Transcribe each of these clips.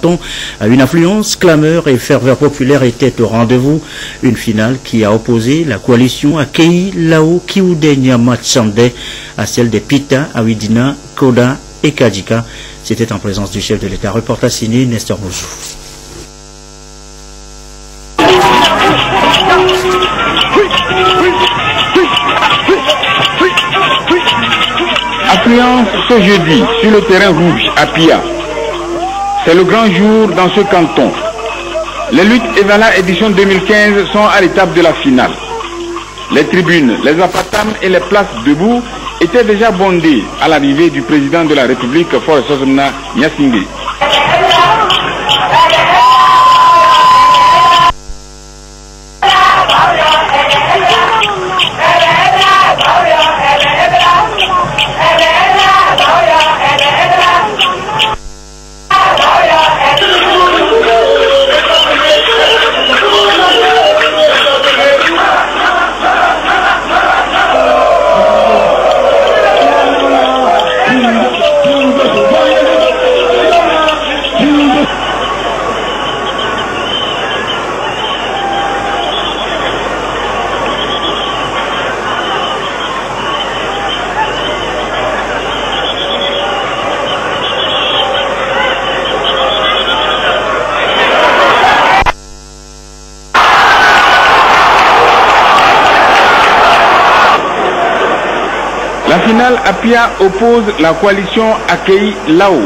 canton. Une affluence, clameur et ferveur populaire étaient au rendez-vous. Une finale qui a opposé la coalition Akei Lao Kiudenya Machande à celle des Pita, Awidina, Koda et Kajika. C'était en présence du chef de l'État. Reportage signé Nestor Bouzou. Affluence ce jeudi sur le terrain rouge à Pia. C'est le grand jour dans ce canton. Les luttes Evala édition 2015 sont à l'étape de la finale. Les tribunes, les apatams et les places debout étaient déjà bondées à l'arrivée du président de la République, Forest Sosomna Nyasingbe. La finale Apia oppose la coalition Akei Lao,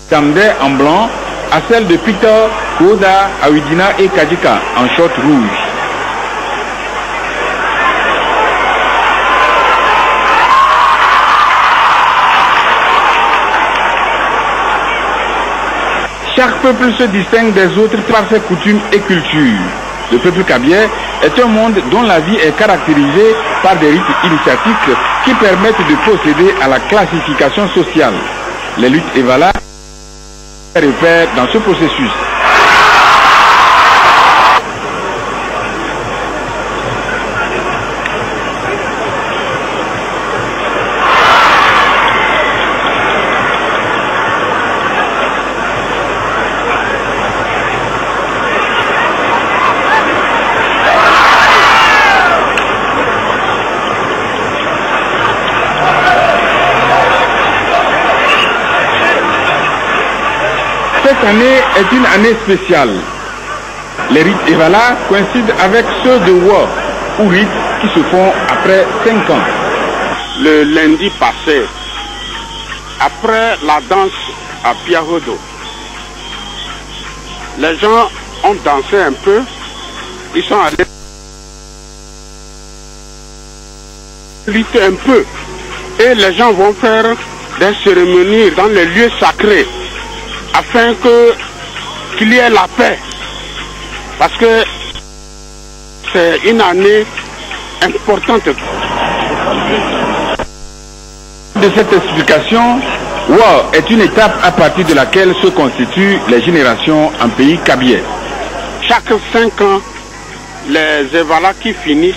Tamde en blanc, à celle de Peter, Koda, Awidina et Kajika en short rouge. Chaque peuple se distingue des autres par ses coutumes et cultures. Le peuple kabien est un monde dont la vie est caractérisée par des rites initiatiques qui permettent de procéder à la classification sociale. Les luttes Evala repèrent dans ce processus. Cette année est une année spéciale. Les rites Evala coïncident avec ceux de Wa, ou rites qui se font après 5 ans. Le lundi passé, après la danse à Piahodo, les gens ont dansé un peu, ils sont allés lutter un peu, et les gens vont faire des cérémonies dans les lieux sacrés, afin qu'il y ait la paix. Parce que c'est une année importante. De cette explication, Wa est une étape à partir de laquelle se constituent les générations en pays kabien. Chaque 5 ans, les Evala qui finissent,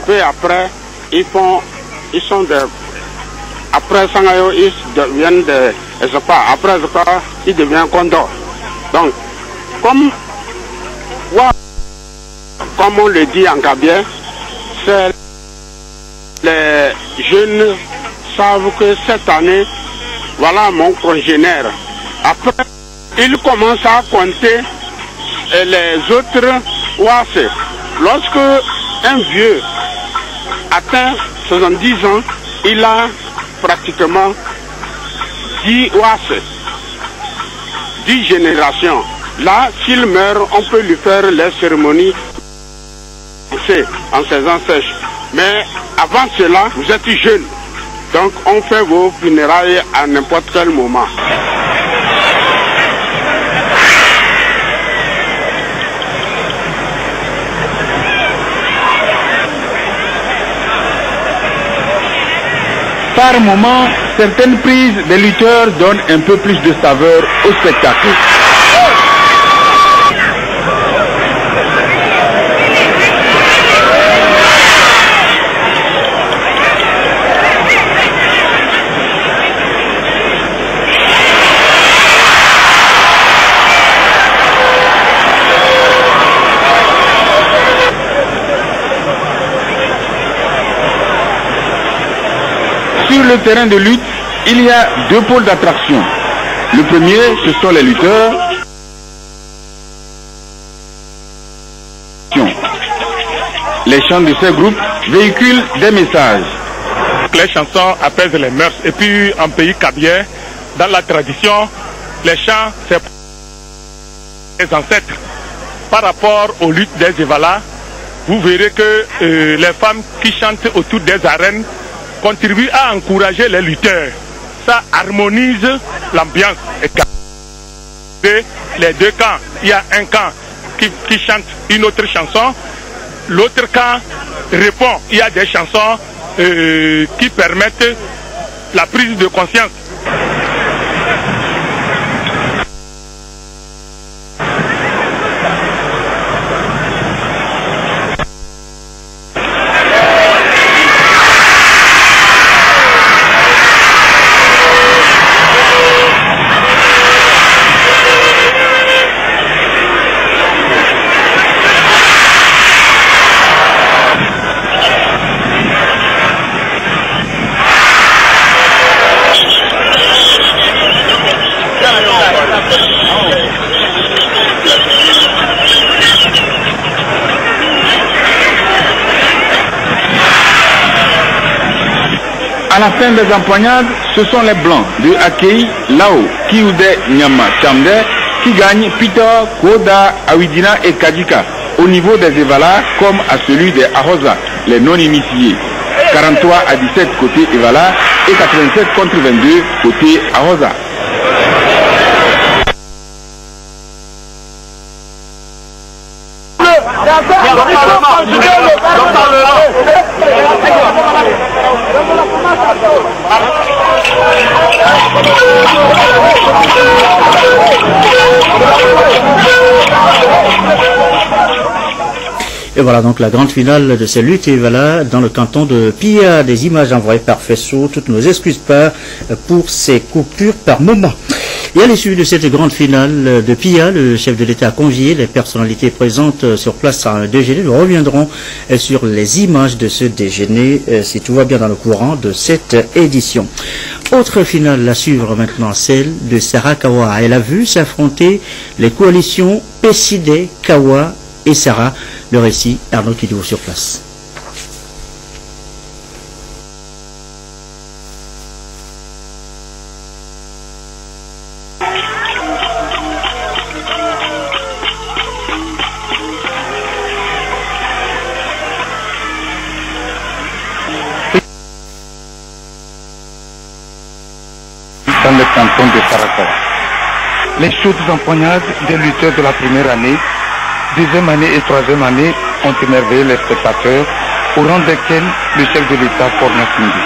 peu après, ils sont des... Après Sangayo, ils deviennent des... Après Zopa, il devient Condor. Donc, comme on le dit en gabien, les jeunes savent que cette année, voilà mon congénère. Après, ils commencent à compter les autres ouassés. Lorsque un vieux atteint 70 ans, il a pratiquement 10 ouassés, 10 générations. Là, s'il meurt, on peut lui faire les cérémonies en saison sèche. Mais avant cela, vous êtes jeune. Donc, on fait vos funérailles à n'importe quel moment. Par moment, certaines prises des lutteurs donnent un peu plus de saveur au spectacle. terrain de lutte, il y a deux pôles d'attraction. Le premier, ce sont les lutteurs. Les chants de ces groupes véhiculent des messages. Les chansons apaisent les mœurs. Et puis en pays kabien, dans la tradition, les chants, c'est les ancêtres. Par rapport aux luttes des Evala, vous verrez que les femmes qui chantent autour des arènes contribuent à encourager les lutteurs. Ça harmonise l'ambiance. Les deux camps, il y a un camp qui chante une autre chanson, l'autre camp répond. Il y a des chansons qui permettent la prise de conscience. À la fin des empoignades, ce sont les blancs de Akei, Lao, Kiude, Nyama, Chamde qui gagnent Peter, Koda, Awidina et Kadika au niveau des Evala comme à celui des Ahosa, les non-initiés. 43 à 17 côté Evala et 87 contre 22 côté Ahosa. Et voilà donc la grande finale de ces luttes Evala dans le canton de Pia. Des images envoyées par Fesso. Toutes nos excuses pour ces coupures par moment. Et à l'issue de cette grande finale de Pia, le chef de l'État a convié les personnalités présentes sur place à un déjeuner. Nous reviendrons sur les images de ce déjeuner, si tout va bien dans le courant de cette édition. Autre finale à suivre maintenant, celle de Sarah Kawa. Elle a vu s'affronter les coalitions PCD, Kawa et Sarah. Le récit, Arnaud Kidou sur place. Dans le canton de Sarakawa. Les chaudes empoignades des lutteurs de la première année, deuxième année et troisième année ont émerveillé les spectateurs, au rang desquels le chef de l'État Forna Sindi.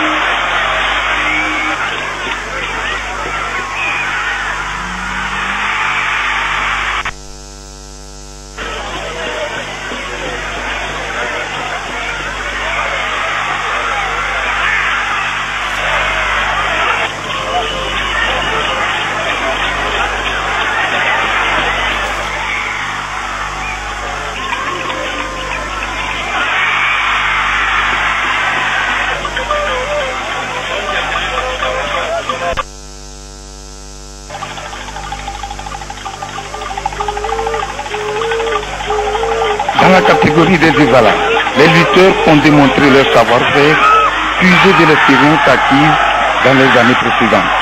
Dans la catégorie des Evala, les lutteurs ont démontré leur savoir-faire, puisé de l'expérience acquise dans les années précédentes.